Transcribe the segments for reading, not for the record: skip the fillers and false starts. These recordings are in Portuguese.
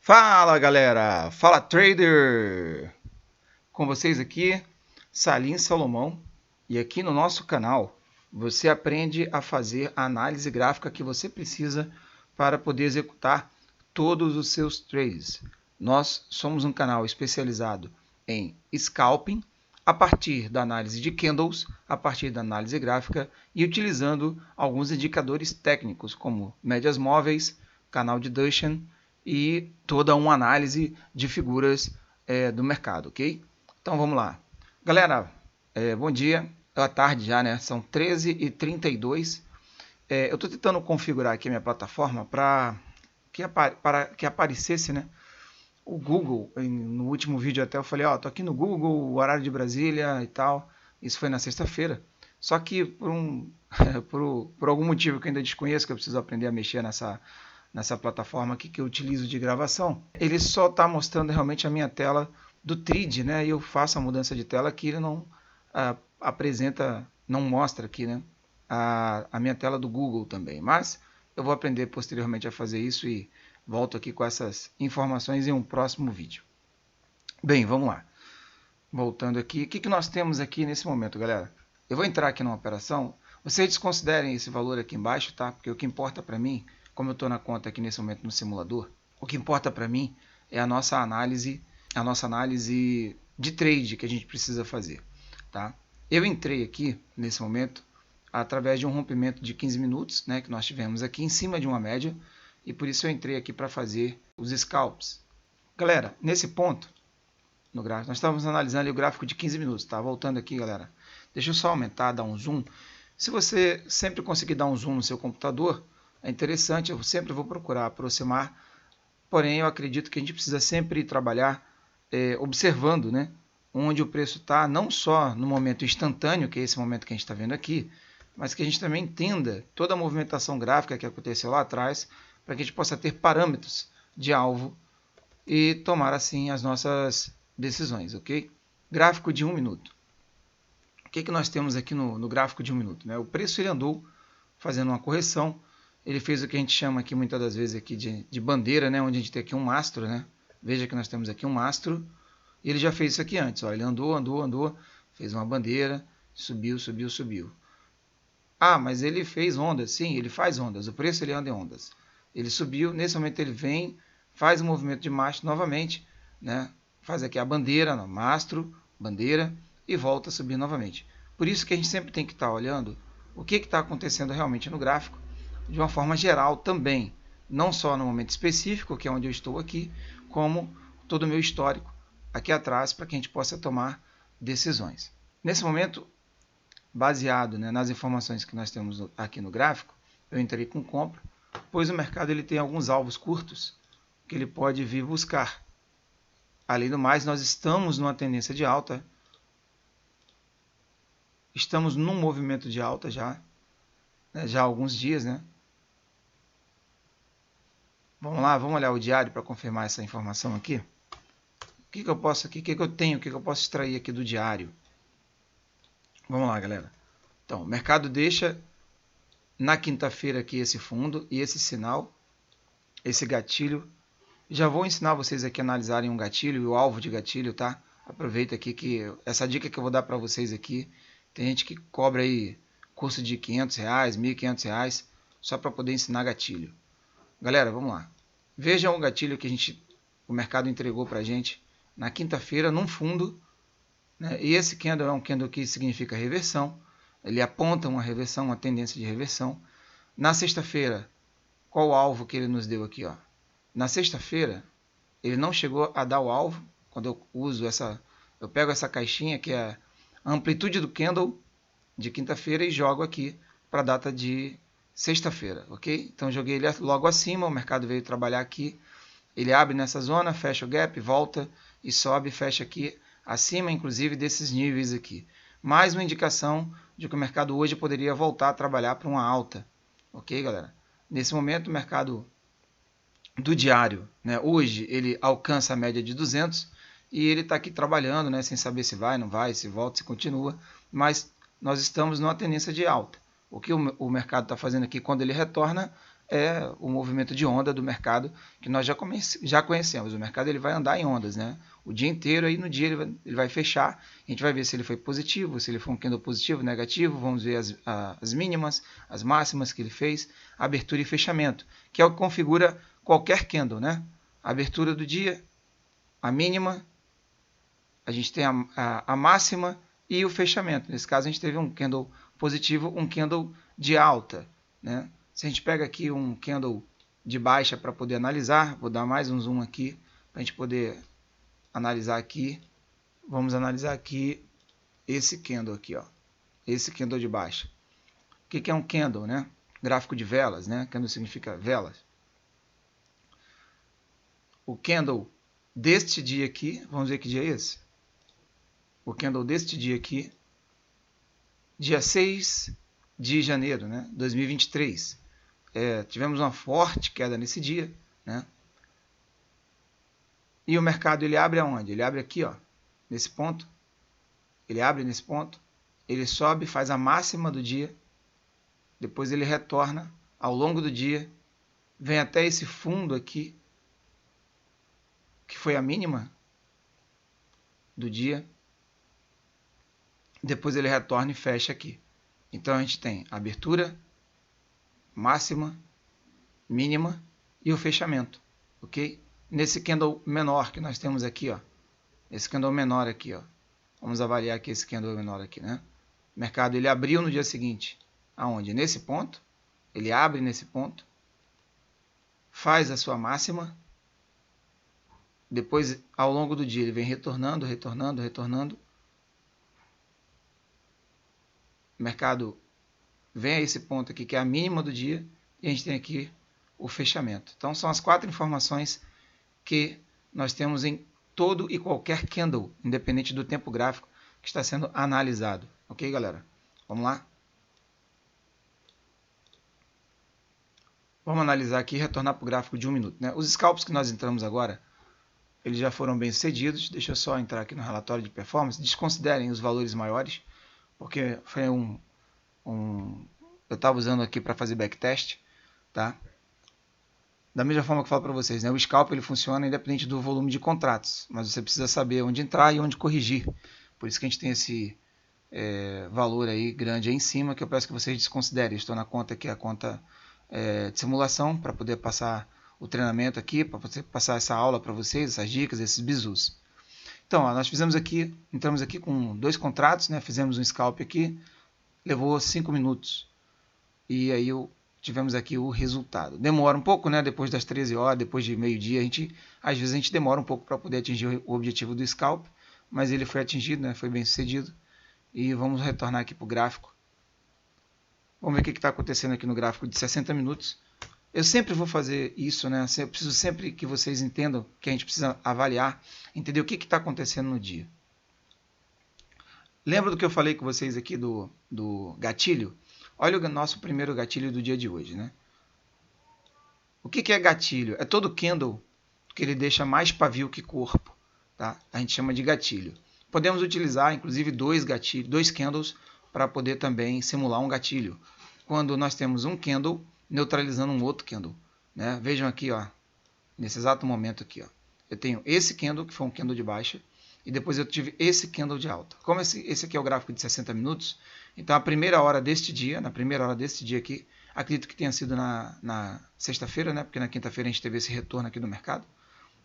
Fala galera, fala trader! Com vocês aqui, Salim Salomão, e aqui no nosso canal você aprende a fazer a análise gráfica que você precisa para poder executar todos os seus trades. Nós somos um canal especializado em scalping, a partir da análise de candles, a partir da análise gráfica e utilizando alguns indicadores técnicos como médias móveis, canal de Dushan e toda uma análise de figuras do mercado, ok? Então vamos lá. Galera, bom dia, é tarde já, né? São 13h32. Eu estou tentando configurar aqui a minha plataforma para que aparecesse, né, o Google. No último vídeo até eu falei, ó, tô aqui no Google, o horário de Brasília e tal. Isso foi na sexta-feira. Só que por algum motivo que eu ainda desconheço, que eu preciso aprender a mexer nessa plataforma aqui que eu utilizo de gravação, ele só está mostrando realmente a minha tela do Thread, né? E eu faço a mudança de tela que ele não apresenta, não mostra aqui, né? A minha tela do Google também. Mas eu vou aprender posteriormente a fazer isso e volto aqui com essas informações em um próximo vídeo. Bem, vamos lá. Voltando aqui, o que nós temos aqui nesse momento, galera? Eu vou entrar aqui numa operação. Vocês desconsiderem esse valor aqui embaixo, tá? Porque o que importa para mim, como eu estou na conta aqui nesse momento no simulador, o que importa para mim é a nossa análise de trade que a gente precisa fazer, tá? Eu entrei aqui nesse momento através de um rompimento de 15 minutos, né, que nós tivemos aqui em cima de uma média, e por isso eu entrei aqui para fazer os scalps. Galera, nesse ponto, no gráfico, nós estamos analisando ali o gráfico de 15 minutos, tá? Voltando aqui, galera, deixa eu só aumentar, dar um zoom. Se você sempre conseguir dar um zoom no seu computador, é interessante, eu sempre vou procurar aproximar, porém eu acredito que a gente precisa sempre trabalhar observando, né, onde o preço está, não só no momento instantâneo, que é esse momento que a gente está vendo aqui, mas que a gente também entenda toda a movimentação gráfica que aconteceu lá atrás, para que a gente possa ter parâmetros de alvo e tomar assim as nossas decisões, ok? Gráfico de 1 minuto. O que nós temos aqui no gráfico de 1 minuto? Né? O preço ele andou fazendo uma correção, ele fez o que a gente chama aqui muitas das vezes aqui de bandeira, né? Onde a gente tem aqui um mastro, né? Veja que nós temos aqui um mastro, e ele já fez isso aqui antes, ó. Ele andou, fez uma bandeira, subiu. Ah, mas ele fez ondas, sim, ele faz ondas, o preço ele anda em ondas. Ele subiu, nesse momento ele vem, faz um movimento de mastro novamente, né? Faz aqui a bandeira, mastro, bandeira, e volta a subir novamente. Por isso que a gente sempre tem que estar olhando o que está acontecendo realmente no gráfico, de uma forma geral também, não só no momento específico, que é onde eu estou aqui, como todo o meu histórico aqui atrás, para que a gente possa tomar decisões. Nesse momento, baseado, né, nas informações que nós temos aqui no gráfico, eu entrei com compra, pois o mercado ele tem alguns alvos curtos que ele pode vir buscar. Além do mais, nós estamos numa tendência de alta, estamos num movimento de alta já, né, já há alguns dias, né? Vamos lá, vamos olhar o diário para confirmar essa informação aqui. O que eu posso aqui, o que eu tenho, o que eu posso extrair aqui do diário? Vamos lá, galera. Então, o mercado deixa na quinta-feira aqui esse fundo e esse sinal, esse gatilho. Já vou ensinar vocês aqui a analisarem um gatilho e o alvo de gatilho, tá? Aproveita aqui que essa dica que eu vou dar para vocês aqui, tem gente que cobra aí curso de R$500, R$1.500, só para poder ensinar gatilho. Galera, vamos lá. Vejam o gatilho que o mercado entregou para a gente na quinta-feira, num fundo, né? E esse candle é um candle que significa reversão. Ele aponta uma reversão, uma tendência de reversão. Na sexta-feira, qual o alvo que ele nos deu aqui? Ó? Na sexta-feira, ele não chegou a dar o alvo. Quando eu uso eu pego essa caixinha que é a amplitude do candle de quinta-feira e jogo aqui para a data de sexta-feira, ok? Então joguei ele logo acima, o mercado veio trabalhar aqui, ele abre nessa zona, fecha o gap, volta e sobe, fecha aqui acima, inclusive desses níveis aqui. Mais uma indicação de que o mercado hoje poderia voltar a trabalhar para uma alta, ok, galera? Nesse momento o mercado do diário, né, hoje ele alcança a média de 200 e ele está aqui trabalhando, né, sem saber se vai, não vai, se volta, se continua, mas nós estamos numa tendência de alta. O que o mercado está fazendo aqui quando ele retorna é o movimento de onda do mercado que nós já conhecemos. O mercado ele vai andar em ondas, né? O dia inteiro, aí no dia ele vai fechar, a gente vai ver se ele foi positivo, se ele foi um candle positivo, negativo, vamos ver as mínimas, as máximas que ele fez, abertura e fechamento, que é o que configura qualquer candle, né? A abertura do dia, a mínima, a gente tem a máxima e o fechamento. Nesse caso a gente teve um candle positivo, um candle de alta, né? Se a gente pega aqui um candle de baixa para poder analisar, vou dar mais um zoom aqui para a gente poder analisar aqui. Vamos analisar aqui esse candle aqui, ó. Esse candle de baixa. O que é um candle, né? Gráfico de velas, né? Candle significa velas. O candle deste dia aqui, vamos ver que dia é esse? O candle deste dia aqui, dia 6 de janeiro, né? 2023. Tivemos uma forte queda nesse dia, né? E o mercado ele abre aonde? Ele abre aqui, ó, nesse ponto. Ele abre nesse ponto, ele sobe, faz a máxima do dia, depois ele retorna ao longo do dia, vem até esse fundo aqui, que foi a mínima do dia, depois ele retorna e fecha aqui. Então a gente tem a abertura, máxima, mínima e o fechamento, ok? Nesse candle menor que nós temos aqui, ó, esse candle menor aqui, ó, vamos avaliar aqui esse candle menor aqui, né? O mercado ele abriu no dia seguinte, aonde? Nesse ponto, ele abre nesse ponto, faz a sua máxima, depois ao longo do dia ele vem retornando, retornando, retornando, o mercado vem a esse ponto aqui que é a mínima do dia e a gente tem aqui o fechamento. Então são as 4 informações que nós temos em todo e qualquer candle, independente do tempo gráfico que está sendo analisado. Ok, galera? Vamos lá? Vamos analisar aqui e retornar para o gráfico de 1 minuto. Né? Os scalps que nós entramos agora, eles já foram bem sucedidos. Deixa eu só entrar aqui no relatório de performance. Desconsiderem os valores maiores, porque foi eu estava usando aqui para fazer backtest, tá? Da mesma forma que eu falo para vocês, né? O scalp ele funciona independente do volume de contratos, mas você precisa saber onde entrar e onde corrigir. Por isso que a gente tem esse valor aí grande aí em cima, que eu peço que vocês desconsiderem. Estou na conta aqui, a conta de simulação, para poder passar o treinamento aqui, para poder passar essa aula para vocês, essas dicas, esses bizus. Então, ó, nós fizemos aqui, entramos aqui com 2 contratos, né? Fizemos um scalp aqui, levou 5 minutos. E aí tivemos aqui o resultado. Demora um pouco, né? Depois das 13 horas, depois de meio-dia, às vezes a gente demora um pouco para poder atingir o objetivo do scalp, mas ele foi atingido, né? Foi bem sucedido. E vamos retornar aqui para o gráfico. Vamos ver o que está acontecendo aqui no gráfico de 60 minutos. Eu sempre vou fazer isso, né? Eu preciso sempre que vocês entendam que a gente precisa avaliar, entender o que está acontecendo no dia. Lembra do que eu falei com vocês aqui do gatilho? Olha o nosso primeiro gatilho do dia de hoje, né? O que é gatilho? É todo candle que ele deixa mais pavio que corpo, tá? A gente chama de gatilho. Podemos utilizar, inclusive, dois candles para poder também simular um gatilho. Quando nós temos um candle neutralizando um outro candle, né? Vejam aqui, ó, nesse exato momento aqui, ó, eu tenho esse candle que foi um candle de baixa e depois eu tive esse candle de alta. Como esse aqui é o gráfico de 60 minutos, então na primeira hora deste dia aqui, acredito que tenha sido na sexta-feira, né? Porque na quinta-feira a gente teve esse retorno aqui do mercado.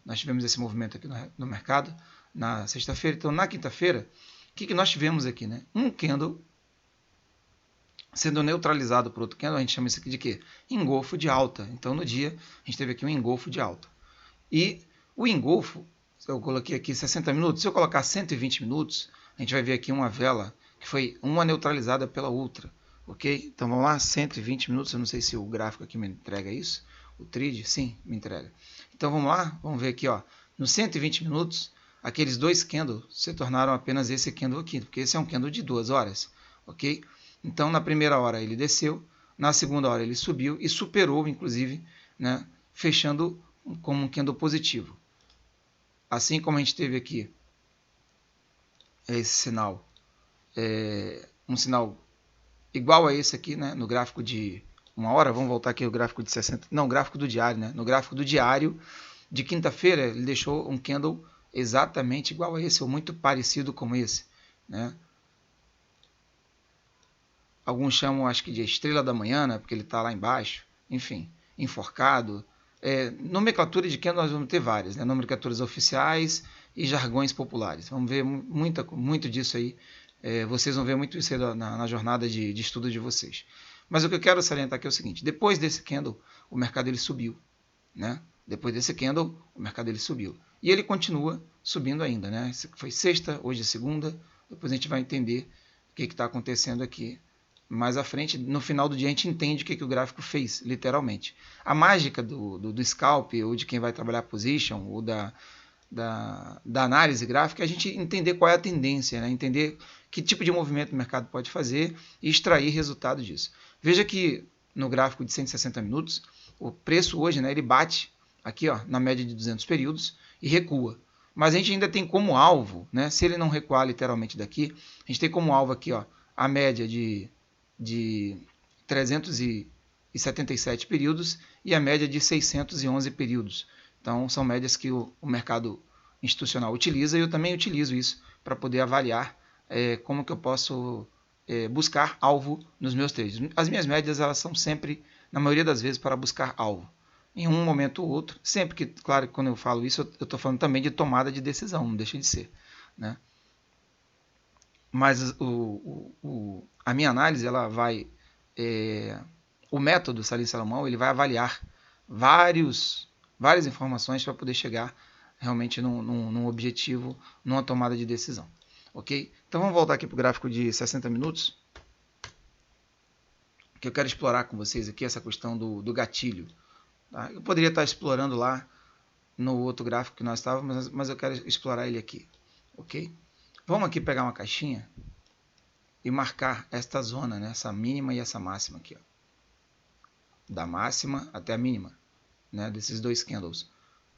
Nós tivemos esse movimento aqui no mercado na sexta-feira. Então na quinta-feira, o que nós tivemos aqui, né? Um candle sendo neutralizado por outro candle, a gente chama isso aqui de quê? Engolfo de alta. Então no dia a gente teve aqui um engolfo de alta. E o engolfo, eu coloquei aqui 60 minutos, se eu colocar 120 minutos, a gente vai ver aqui uma vela que foi uma neutralizada pela outra. Ok? Então vamos lá, 120 minutos, eu não sei se o gráfico aqui me entrega isso. O TRID, sim, me entrega. Então vamos lá, vamos ver aqui, ó. Nos 120 minutos, aqueles dois candles se tornaram apenas esse candle aqui, porque esse é um candle de 2 horas. Ok? Então na primeira hora ele desceu, na segunda hora ele subiu e superou, inclusive, né, fechando como um candle positivo. Assim como a gente teve aqui esse sinal, um sinal igual a esse aqui, né, no gráfico de 1 uma hora. Vamos voltar aqui ao gráfico de 60, não, gráfico do diário, né? No gráfico do diário de quinta-feira, ele deixou um candle exatamente igual a esse, ou muito parecido com esse, né? Alguns chamam, acho que de estrela da manhã, né? Porque ele está lá embaixo, enfim, enforcado. Nomenclatura de candle nós vamos ter várias, né? Nomenclaturas oficiais e jargões populares. Vamos ver muito disso aí. Vocês vão ver muito isso aí na jornada de estudo de vocês. Mas o que eu quero salientar aqui é o seguinte: depois desse candle, o mercado ele subiu, né? Depois desse candle, o mercado ele subiu. E ele continua subindo ainda, né? Foi sexta, hoje é segunda. Depois a gente vai entender o que está acontecendo aqui. Mais à frente, no final do dia, a gente entende o que o gráfico fez, literalmente. A mágica do scalp, ou de quem vai trabalhar position, ou da análise gráfica, é a gente entender qual é a tendência, né? Entender que tipo de movimento o mercado pode fazer e extrair resultado disso. Veja que no gráfico de 160 minutos, o preço hoje, né, ele bate aqui, ó, na média de 200 períodos e recua. Mas a gente ainda tem como alvo, né, se ele não recuar literalmente daqui, a gente tem como alvo aqui, ó, a média de 377 períodos e a média de 611 períodos. Então, são médias que o mercado institucional utiliza e eu também utilizo isso para poder avaliar como que eu posso buscar alvo nos meus trades. As minhas médias, elas são sempre, na maioria das vezes, para buscar alvo. Em um momento ou outro, sempre que, claro, quando eu falo isso, eu estou falando também de tomada de decisão, não deixa de ser, né? Mas a minha análise, ela vai... o método Salim Salomão, ele vai avaliar várias informações para poder chegar realmente num objetivo, numa tomada de decisão. Ok? Então vamos voltar aqui para o gráfico de 60 minutos, que eu quero explorar com vocês aqui essa questão do gatilho. Tá? Eu poderia estar explorando lá no outro gráfico que nós estávamos, mas eu quero explorar ele aqui. Ok? Vamos aqui pegar uma caixinha e marcar esta zona, né? Essa mínima e essa máxima aqui, ó. Da máxima até a mínima, né? Desses dois candles.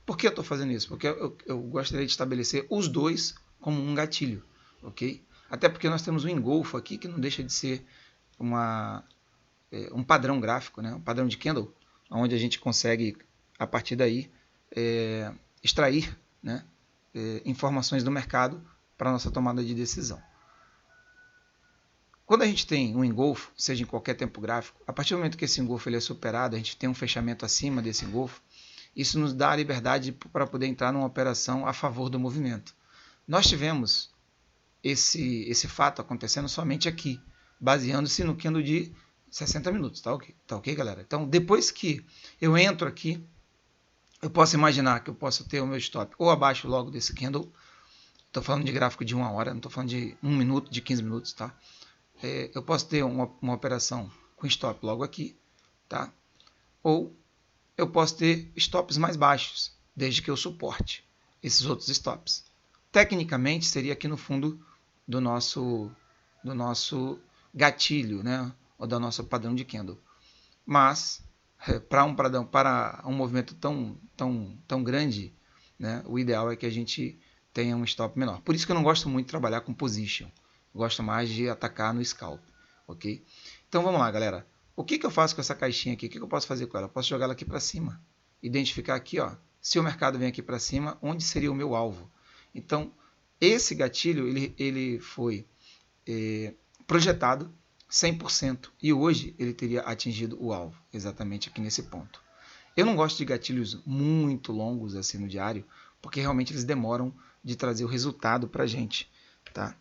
Por que eu estou fazendo isso? Porque eu gostaria de estabelecer os dois como um gatilho, ok? Até porque nós temos um engolfo aqui que não deixa de ser um padrão gráfico, né? Um padrão de candle, onde a gente consegue, a partir daí, extrair, né? Informações do mercado para a nossa tomada de decisão. Quando a gente tem um engolfo, seja em qualquer tempo gráfico, a partir do momento que esse engolfo ele é superado, a gente tem um fechamento acima desse engolfo, isso nos dá a liberdade para poder entrar numa operação a favor do movimento. Nós tivemos esse fato acontecendo somente aqui, baseando-se no candle de 60 minutos, tá ok, galera? Então, depois que eu entro aqui, eu posso imaginar que eu posso ter o meu stop ou abaixo logo desse candle. Estou falando de gráfico de 1 hora, não estou falando de 1 minuto, de 15 minutos, tá? Eu posso ter uma operação com stop logo aqui, tá? Ou eu posso ter stops mais baixos, desde que eu suporte esses outros stops. Tecnicamente, seria aqui no fundo do nosso gatilho, né? Ou do nosso padrão de candle. Mas, para um movimento tão grande, né? O ideal é que a gente tenha um stop menor. Por isso que eu não gosto muito de trabalhar com position. Eu gosto mais de atacar no scalp, ok? Então vamos lá, galera. O que eu faço com essa caixinha aqui? O que eu posso fazer com ela? Eu posso jogar ela aqui para cima. Identificar aqui, ó, se o mercado vem aqui para cima, onde seria o meu alvo? Então, esse gatilho ele foi projetado 100% e hoje ele teria atingido o alvo, exatamente aqui nesse ponto. Eu não gosto de gatilhos muito longos assim no diário, porque realmente eles demoram de trazer o resultado para a gente, tá?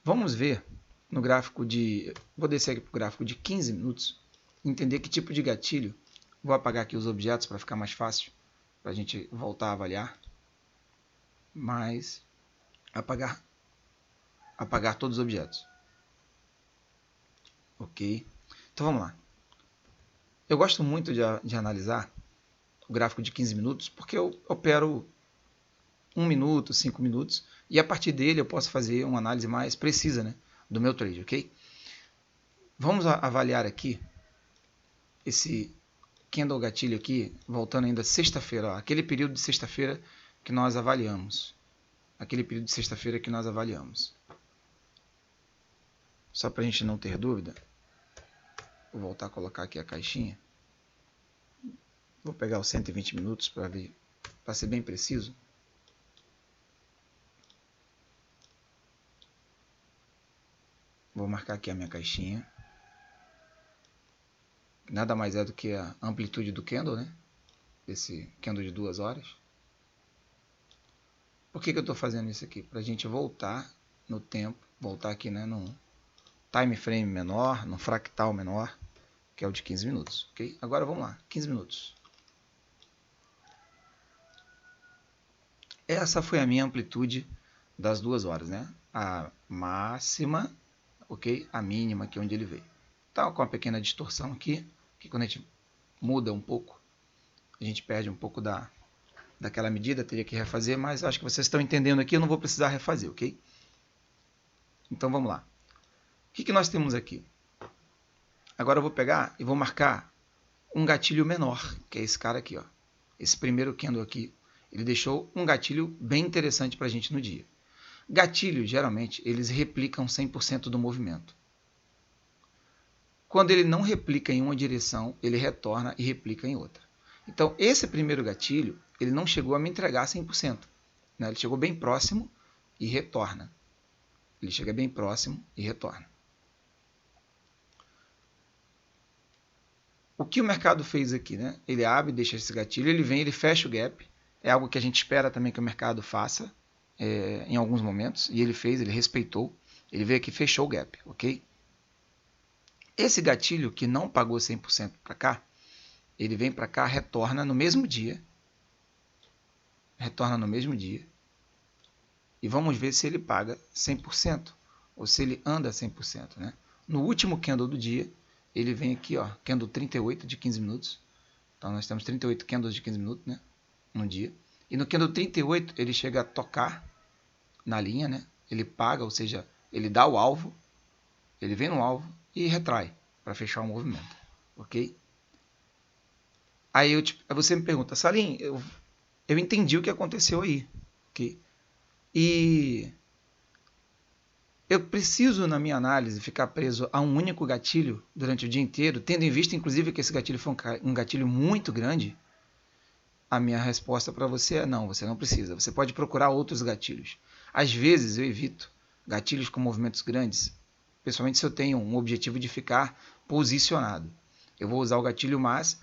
Vamos ver no gráfico de... Vou descer aqui para o gráfico de 15 minutos, entender que tipo de gatilho. Vou apagar aqui os objetos para ficar mais fácil, para a gente voltar a avaliar. Mas apagar todos os objetos. Ok? Então vamos lá. Eu gosto muito de analisar o gráfico de 15 minutos, porque eu opero 1 minuto, 5 minutos, e a partir dele eu posso fazer uma análise mais precisa, né, do meu trade, ok? Vamos avaliar aqui esse candle gatilho aqui, voltando ainda sexta-feira, aquele período de sexta-feira que nós avaliamos. Só para a gente não ter dúvida. Vou voltar a colocar aqui a caixinha. Vou pegar os 120 minutos para ver, para ser bem preciso. Vou marcar aqui a minha caixinha. Nada mais é do que a amplitude do candle, né? Esse candle de 2 horas. Por que eu estou fazendo isso aqui? Para a gente voltar no tempo, voltar aqui, né, num time frame menor, num fractal menor, que é o de 15 minutos, ok? Agora vamos lá, 15 minutos. Essa foi a minha amplitude das 2 horas, né? A máxima, ok? A mínima aqui onde ele veio. Tá com uma pequena distorção aqui, que quando a gente muda um pouco, a gente perde um pouco daquela medida, teria que refazer, mas acho que vocês estão entendendo aqui, eu não vou precisar refazer, ok? Então vamos lá. O que nós temos aqui? Agora eu vou pegar e vou marcar um gatilho menor, que é esse cara aqui, ó. Esse primeiro candle aqui, ele deixou um gatilho bem interessante para a gente no dia. Gatilhos, geralmente, eles replicam 100% do movimento. Quando ele não replica em uma direção, ele retorna e replica em outra. Então, esse primeiro gatilho, ele não chegou a me entregar 100%. Né? Ele chegou bem próximo e retorna. Ele chega bem próximo e retorna. O que o mercado fez aqui? Né? Ele abre, deixa esse gatilho, ele vem, ele fecha o gap. É algo que a gente espera também que o mercado faça em alguns momentos. E ele fez, ele respeitou. Ele veio aqui e fechou o gap, ok? Esse gatilho que não pagou 100% para cá, ele vem para cá, retorna no mesmo dia. Retorna no mesmo dia. E vamos ver se ele paga 100% ou se ele anda 100%. Né? No último candle do dia, ele vem aqui, ó, candle 38 de 15 minutos. Então nós temos 38 candles de 15 minutos, né, no dia. E no candle 38 ele chega a tocar na linha, né? Ele paga, ou seja, ele dá o alvo, ele vem no alvo e retrai para fechar o movimento, ok? Aí você me pergunta, Salim, eu entendi o que aconteceu aí, ok? E eu preciso, na minha análise, ficar preso a um único gatilho durante o dia inteiro, tendo em vista, inclusive, que esse gatilho foi um gatilho muito grande? A minha resposta para você é não, você não precisa. Você pode procurar outros gatilhos. Às vezes eu evito gatilhos com movimentos grandes, principalmente se eu tenho um objetivo de ficar posicionado. Eu vou usar o gatilho mais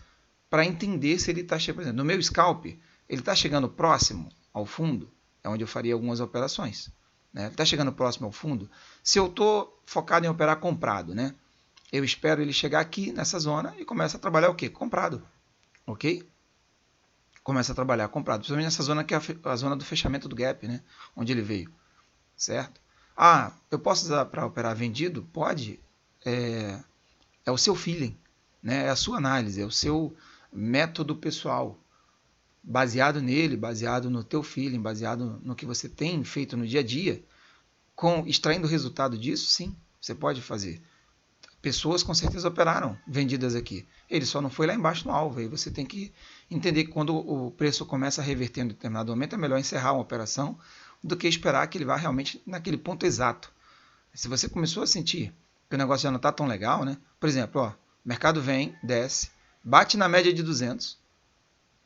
para entender se ele está chegando. Por exemplo, no meu scalp, ele está chegando próximo ao fundo, é onde eu faria algumas operações. Né? Ele está chegando próximo ao fundo. Se eu estou focado em operar comprado, né? Eu espero ele chegar aqui nessa zona e começa a trabalhar o quê? Comprado. Ok? Começa a trabalhar comprado, principalmente nessa zona que é a zona do fechamento do gap, né? Onde ele veio, certo? Ah, eu posso usar para operar vendido? Pode. É o seu feeling, né? É a sua análise, é o seu método pessoal. Baseado nele, baseado no teu feeling, baseado no que você tem feito no dia a dia, extraindo o resultado disso, sim, você pode fazer. Pessoas com certeza operaram vendidas aqui. Ele só não foi lá embaixo no alvo. Aí você tem que entender que quando o preço começa a reverter em determinado momento, é melhor encerrar uma operação do que esperar que ele vá realmente naquele ponto exato. Se você começou a sentir que o negócio já não está tão legal, né? Por exemplo, ó, o mercado vem, desce, bate na média de 200,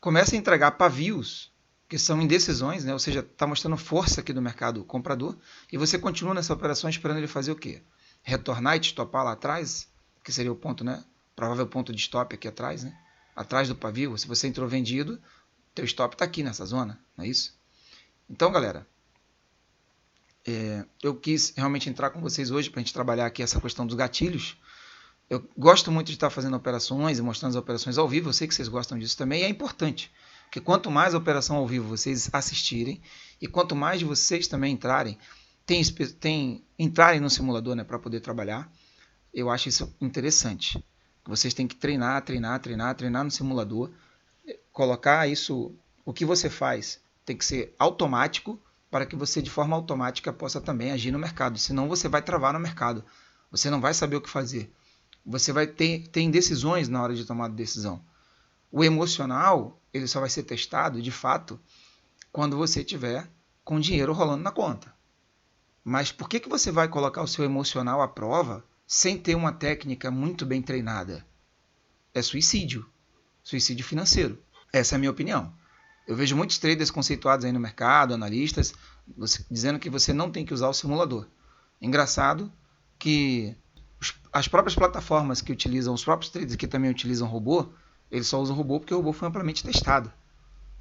começa a entregar pavios, que são indecisões, né? Ou seja, está mostrando força aqui do mercado comprador, e você continua nessa operação esperando ele fazer o quê? Retornar e te stopar lá atrás, que seria o ponto, né? Provável ponto de stop aqui atrás, né? Atrás do pavio, se você entrou vendido, teu stop está aqui nessa zona, não é isso? Então, galera, eu quis realmente entrar com vocês hoje para a gente trabalhar aqui essa questão dos gatilhos. Eu gosto muito de estar fazendo operações e mostrando as operações ao vivo, eu sei que vocês gostam disso também, e é importante, porque quanto mais operação ao vivo vocês assistirem, e quanto mais de vocês também entrarem no simulador, né, para poder trabalhar, eu acho isso interessante. Vocês têm que treinar no simulador, colocar isso, o que você faz tem que ser automático, para que você de forma automática possa também agir no mercado, senão você vai travar no mercado, você não vai saber o que fazer, você vai ter indecisões na hora de tomar a decisão. O emocional, ele só vai ser testado, de fato, quando você tiver com dinheiro rolando na conta. Mas por que você vai colocar o seu emocional à prova sem ter uma técnica muito bem treinada. É suicídio. Suicídio financeiro. Essa é a minha opinião. Eu vejo muitos traders conceituados aí no mercado, analistas, dizendo que você não tem que usar o simulador. Engraçado que as próprias plataformas que utilizam, os próprios traders que também utilizam robô, eles só usam robô porque o robô foi amplamente testado.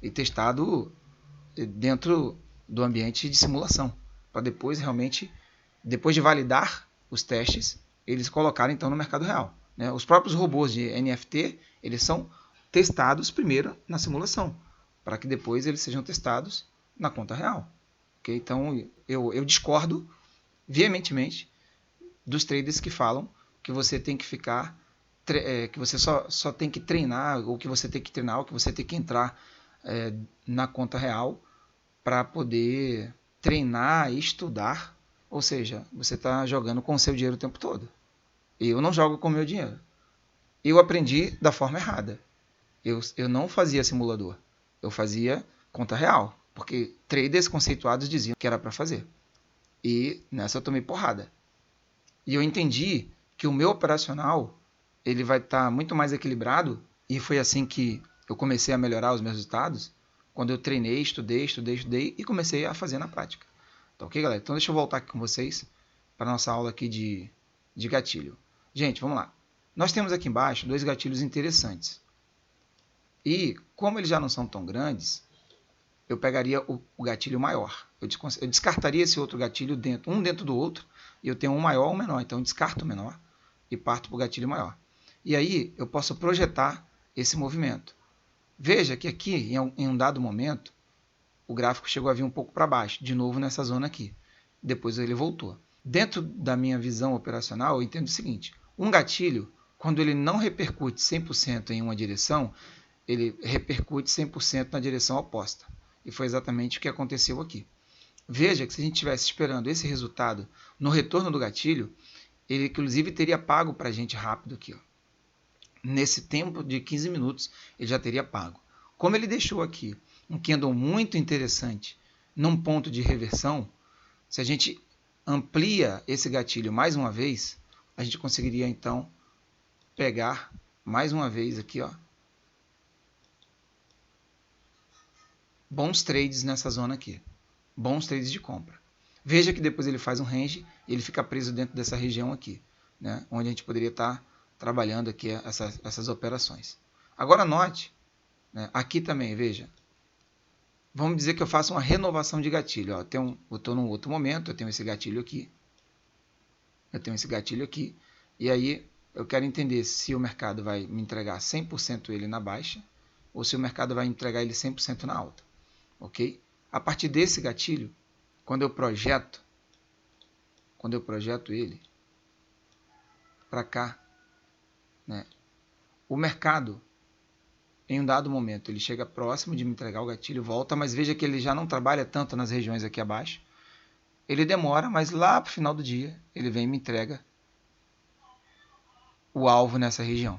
E testado dentro do ambiente de simulação. Para depois realmente, depois de validar os testes, eles colocarem então no mercado real. Né? Os próprios robôs de NFT, eles são testados primeiro na simulação, para que depois eles sejam testados na conta real. Okay? Então eu discordo veementemente dos traders que falam que você tem que ficar, que você só tem que treinar, ou que você tem que treinar, ou que você tem que entrar na conta real para poder treinar e estudar. Ou seja, você está jogando com o seu dinheiro o tempo todo. Eu não jogo com o meu dinheiro. Eu aprendi da forma errada. Eu não fazia simulador. Eu fazia conta real. Porque traders conceituados diziam que era para fazer. E nessa eu tomei porrada. E eu entendi que o meu operacional ele vai estar muito mais equilibrado. E foi assim que eu comecei a melhorar os meus resultados. Quando eu treinei, estudei e comecei a fazer na prática. Tá ok, galera? Então deixa eu voltar aqui com vocês para a nossa aula aqui de gatilho. Gente, vamos lá. Nós temos aqui embaixo dois gatilhos interessantes. E como eles já não são tão grandes, eu pegaria o gatilho maior. Eu descartaria esse outro gatilho um dentro do outro, e eu tenho um maior e um menor. Então eu descarto o menor e parto para o gatilho maior. E aí eu posso projetar esse movimento. Veja que aqui, em um dado momento, o gráfico chegou a vir um pouco para baixo, de novo nessa zona aqui. Depois ele voltou. Dentro da minha visão operacional, eu entendo o seguinte. Um gatilho, quando ele não repercute 100% em uma direção, ele repercute 100% na direção oposta. E foi exatamente o que aconteceu aqui. Veja que se a gente estivesse esperando esse resultado no retorno do gatilho, ele inclusive teria pago para a gente rápido aqui. Ó. Nesse tempo de 15 minutos, ele já teria pago. Como ele deixou aqui um candle muito interessante num ponto de reversão, se a gente amplia esse gatilho mais uma vez, a gente conseguiria então pegar mais uma vez aqui, ó, bons trades nessa zona aqui, bons trades de compra. Veja que depois ele faz um range e ele fica preso dentro dessa região aqui, né, onde a gente poderia estar trabalhando aqui essas operações. Agora note, né, aqui também, veja, vamos dizer que eu faço uma renovação de gatilho. Ó, eu estou num outro momento, eu tenho esse gatilho aqui, e aí eu quero entender se o mercado vai me entregar 100% ele na baixa, ou se o mercado vai entregar ele 100% na alta. Ok? A partir desse gatilho, quando eu projeto ele para cá, né, o mercado, em um dado momento, ele chega próximo de me entregar o gatilho, volta, mas veja que ele já não trabalha tanto nas regiões aqui abaixo. Ele demora, mas lá para o final do dia, ele vem e me entrega o alvo nessa região.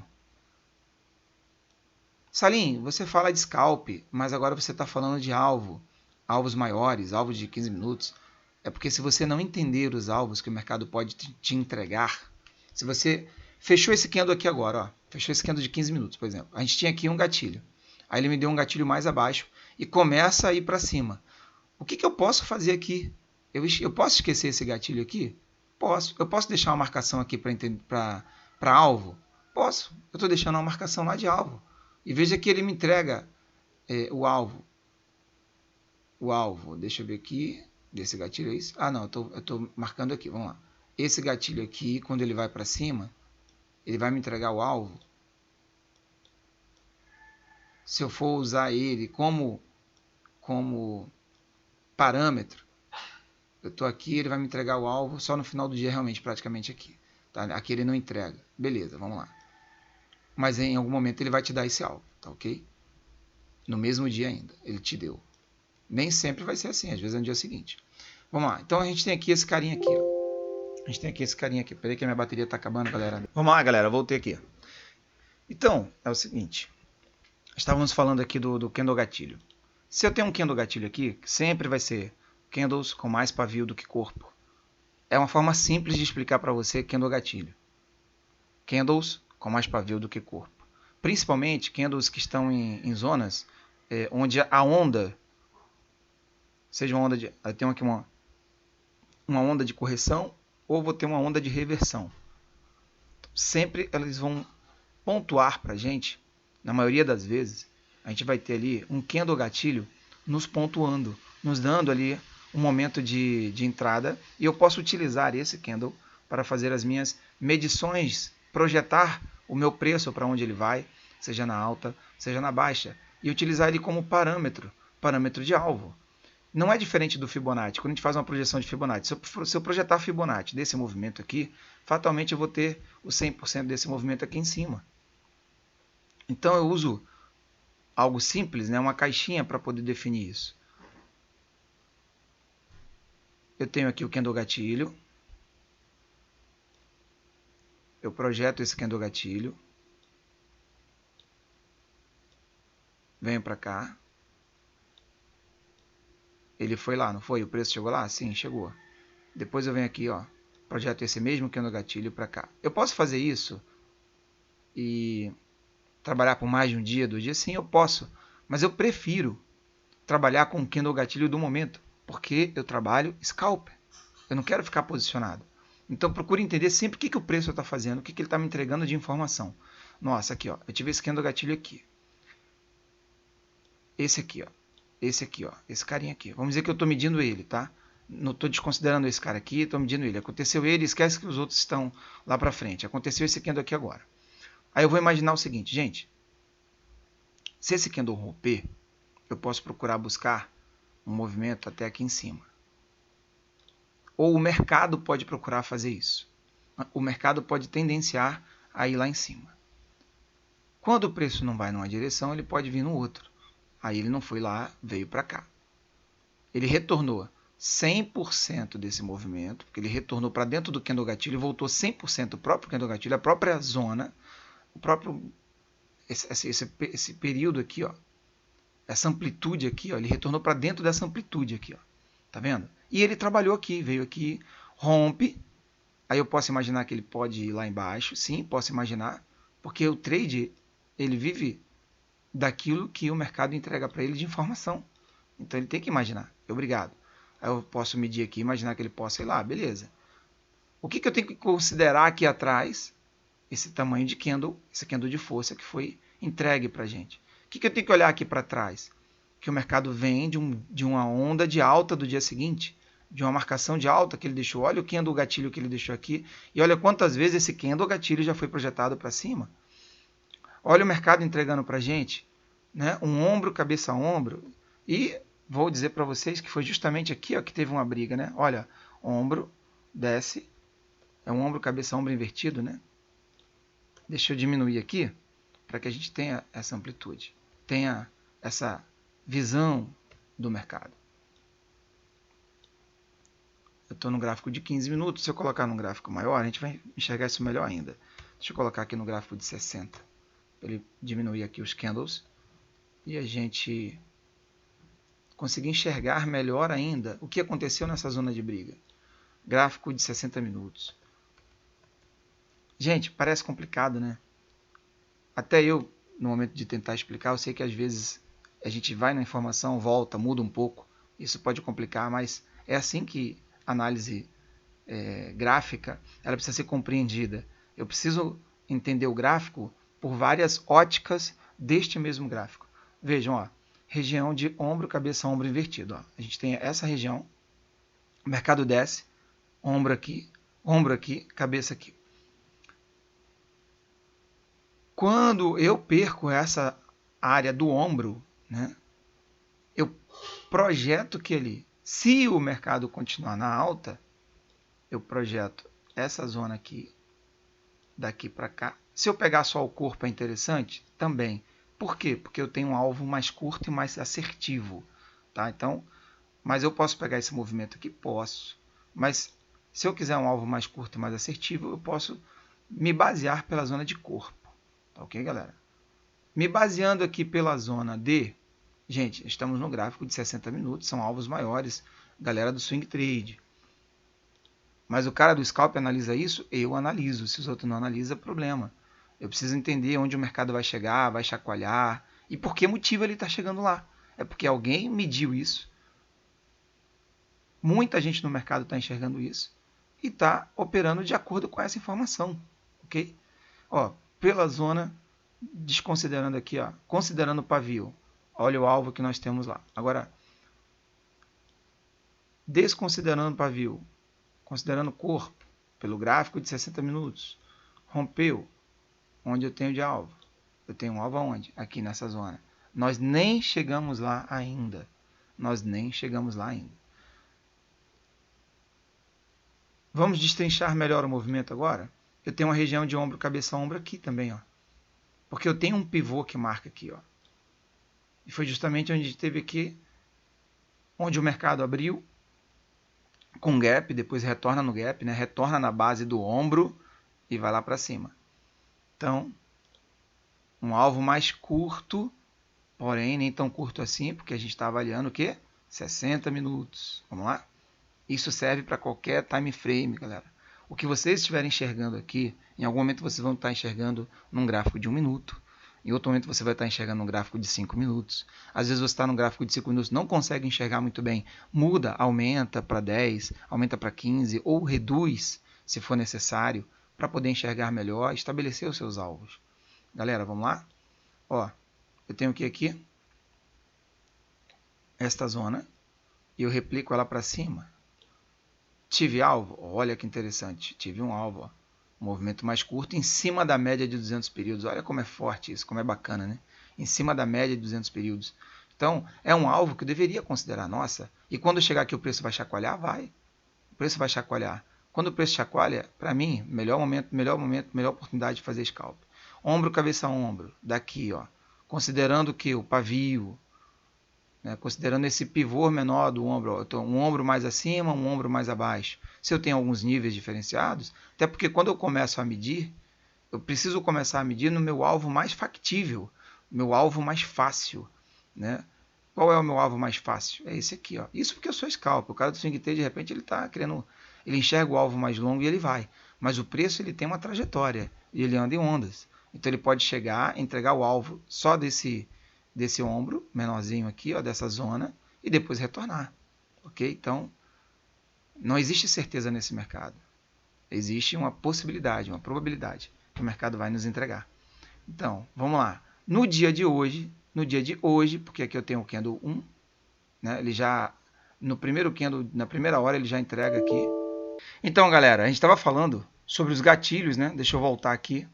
Salim, você fala de scalp, mas agora você está falando de alvos maiores, alvos de 15 minutos. É porque se você não entender os alvos que o mercado pode te entregar, se você fechou esse candle aqui agora, ó, fechou esse candle de 15 minutos, por exemplo, a gente tinha aqui um gatilho, aí ele me deu um gatilho mais abaixo e começa a ir para cima. O que eu posso fazer aqui? Eu posso esquecer esse gatilho aqui? Posso. Eu posso deixar uma marcação aqui para alvo? Posso. Eu estou deixando uma marcação lá de alvo. E veja que ele me entrega o alvo. O alvo, deixa eu ver aqui, desse gatilho é isso? Ah, não, eu estou marcando aqui, vamos lá. Esse gatilho aqui, quando ele vai para cima, ele vai me entregar o alvo. Se eu for usar ele como parâmetro, eu estou aqui, ele vai me entregar o alvo só no final do dia, realmente, praticamente aqui. Tá? Aqui ele não entrega. Beleza, vamos lá. Mas em algum momento ele vai te dar esse alvo, tá ok? No mesmo dia ainda, ele te deu. Nem sempre vai ser assim, às vezes é no dia seguinte. Vamos lá, então a gente tem aqui esse carinha aqui, ó. Peraí que a minha bateria tá acabando, galera. Vamos lá, galera, voltei aqui. Então, é o seguinte. Estávamos falando aqui do candle gatilho. Se eu tenho um candle gatilho aqui, sempre vai ser candles com mais pavio do que corpo. É uma forma simples de explicar para você candle gatilho. candles com mais pavio do que corpo. Principalmente candles que estão em zonas onde a onda, seja uma onda de... Eu tenho aqui uma onda de correção ou vou ter uma onda de reversão. Sempre eles vão pontuar para a gente, na maioria das vezes, a gente vai ter ali um candle gatilho nos pontuando, nos dando ali um momento de entrada, e eu posso utilizar esse candle para fazer as minhas medições, projetar o meu preço para onde ele vai, seja na alta, seja na baixa, e utilizar ele como parâmetro de alvo. Não é diferente do Fibonacci. Quando a gente faz uma projeção de Fibonacci, se eu projetar Fibonacci desse movimento aqui, fatalmente eu vou ter o 100% desse movimento aqui em cima. Então eu uso algo simples, né, uma caixinha para poder definir isso. Eu tenho aqui o candle gatilho. Eu projeto esse candle gatilho. Venho para cá. Ele foi lá, não foi? O preço chegou lá? Sim, chegou. Depois eu venho aqui, ó, projeto esse mesmo candle gatilho para cá. Eu posso fazer isso e trabalhar por mais de um dia, 2 dias? Sim, eu posso. Mas eu prefiro trabalhar com o candle gatilho do momento, porque eu trabalho scalp. Eu não quero ficar posicionado. Então procure entender sempre o que o preço está fazendo, o que ele está me entregando de informação. Nossa, aqui, ó, eu tive esse candle gatilho aqui. Esse aqui, ó. Esse aqui, ó. Esse carinha aqui. Vamos dizer que eu estou medindo ele, tá? Não estou desconsiderando esse cara aqui, estou medindo ele. Aconteceu ele, esquece que os outros estão lá para frente. Aconteceu esse candle aqui agora. Aí eu vou imaginar o seguinte, gente. Se esse candle romper, eu posso procurar buscar um movimento até aqui em cima. Ou o mercado pode procurar fazer isso. O mercado pode tendenciar a ir lá em cima. Quando o preço não vai numa direção, ele pode vir no outro. Aí ele não foi lá, veio para cá. Ele retornou 100% desse movimento, porque ele retornou para dentro do candle gatilho e voltou 100% o próprio candle gatilho, a própria zona, o próprio esse período aqui, ó, essa amplitude aqui, ó, ele retornou para dentro dessa amplitude aqui, ó. Tá vendo? E ele trabalhou aqui, veio aqui, rompe. Aí eu posso imaginar que ele pode ir lá embaixo. Sim, posso imaginar. Porque o trade, ele vive daquilo que o mercado entrega para ele de informação. Então ele tem que imaginar. Obrigado. Aí eu posso medir aqui, imaginar que ele possa ir lá. Beleza. O que eu tenho que considerar aqui atrás? Esse tamanho de candle, esse candle de força que foi entregue para a gente. O que eu tenho que olhar aqui para trás? Que o mercado vem de uma onda de alta do dia seguinte, de uma marcação de alta que ele deixou. Olha o candle gatilho que ele deixou aqui e olha quantas vezes esse candle gatilho já foi projetado para cima. Olha o mercado entregando para a gente, né, um ombro, cabeça a ombro, e vou dizer para vocês que foi justamente aqui, ó, que teve uma briga, né? Olha, ombro, desce, é um ombro, cabeça, ombro invertido, né? Deixa eu diminuir aqui para que a gente tenha essa amplitude, tenha essa visão do mercado. Eu estou no gráfico de 15 minutos. Se eu colocar num gráfico maior, a gente vai enxergar isso melhor ainda. Deixa eu colocar aqui no gráfico de 60. Para ele diminuir aqui os candles. E a gente conseguir enxergar melhor ainda o que aconteceu nessa zona de briga. Gráfico de 60 minutos. Gente, parece complicado, né? Até eu, no momento de tentar explicar, eu sei que às vezes a gente vai na informação, volta, muda um pouco. Isso pode complicar, mas é assim que a análise gráfica ela precisa ser compreendida. Eu preciso entender o gráfico por várias óticas deste mesmo gráfico. Vejam, ó, região de ombro, cabeça, ombro invertido. Ó. A gente tem essa região, o mercado desce, ombro aqui, cabeça aqui. Quando eu perco essa área do ombro, né, eu projeto que ele, se o mercado continuar na alta, eu projeto essa zona aqui, daqui para cá. Se eu pegar só o corpo é interessante? Também. Por quê? Porque eu tenho um alvo mais curto e mais assertivo. Tá? Então, mas eu posso pegar esse movimento aqui? Posso. Mas se eu quiser um alvo mais curto e mais assertivo, eu posso me basear pela zona de corpo. Tá ok, galera? Me baseando aqui pela zona de... Gente, estamos no gráfico de 60 minutos, são alvos maiores. Galera do Swing Trade. Mas o cara do scalp analisa isso? Eu analiso. Se os outros não analisam, é problema. Eu preciso entender onde o mercado vai chegar, vai chacoalhar e por que motivo ele está chegando lá. É porque alguém mediu isso. Muita gente no mercado está enxergando isso e está operando de acordo com essa informação, ok? Ó, pela zona, desconsiderando aqui, ó, considerando o pavio, olha o alvo que nós temos lá. Agora, desconsiderando o pavio, considerando o corpo, pelo gráfico de 60 minutos, rompeu onde eu tenho de alvo. Eu tenho um alvo aonde? Aqui nessa zona. Nós nem chegamos lá ainda. Nós nem chegamos lá ainda. Vamos destrinchar melhor o movimento agora? Eu tenho uma região de ombro, cabeça, ombro aqui também, ó. Porque eu tenho um pivô que marca aqui, ó. E foi justamente onde teve aqui, onde o mercado abriu com gap, depois retorna no gap, né? Retorna na base do ombro e vai lá para cima. Então, um alvo mais curto, porém nem tão curto assim, porque a gente está avaliando o quê? 60 minutos. Vamos lá? Isso serve para qualquer time frame, galera. O que vocês estiverem enxergando aqui, em algum momento vocês vão estar enxergando num gráfico de 1 minuto. Em outro momento você vai estar enxergando num gráfico de 5 minutos. Às vezes você está num gráfico de 5 minutos, não consegue enxergar muito bem. Muda, aumenta para 10, aumenta para 15 ou reduz, se for necessário, para poder enxergar melhor, estabelecer os seus alvos. Galera, vamos lá? Ó, eu tenho aqui esta zona e eu replico ela para cima. Tive alvo? Olha que interessante. Tive um alvo. Ó. Um movimento mais curto em cima da média de 200 períodos. Olha como é forte isso, como é bacana, né? Em cima da média de 200 períodos. Então, é um alvo que eu deveria considerar. Nossa, e quando chegar aqui o preço vai chacoalhar? Vai. O preço vai chacoalhar. Quando o preço chacoalha, para mim, melhor momento, melhor oportunidade de fazer scalp. Ombro, cabeça, ombro. Daqui, ó. Considerando que o pavio, né, considerando esse pivô menor do ombro, um ombro mais acima, um ombro mais abaixo. Se eu tenho alguns níveis diferenciados, até porque quando eu começo a medir, eu preciso começar a medir no meu alvo mais factível, meu alvo mais fácil. Né? Qual é o meu alvo mais fácil? É esse aqui. Ó. Isso porque eu sou scalp. O cara do swing trade, de repente, ele está querendo... Ele enxerga o alvo mais longo e ele vai. Mas o preço ele tem uma trajetória e ele anda em ondas. Então ele pode chegar, entregar o alvo só desse ombro menorzinho aqui, ó, dessa zona, e depois retornar. Ok? Então, não existe certeza nesse mercado. Existe uma possibilidade, uma probabilidade que o mercado vai nos entregar. Então, vamos lá. No dia de hoje, porque aqui eu tenho o candle 1, né? Ele já, no primeiro candle, na primeira hora, ele já entrega aqui. Então, galera, a gente estava falando sobre os gatilhos, né? Deixa eu voltar aqui,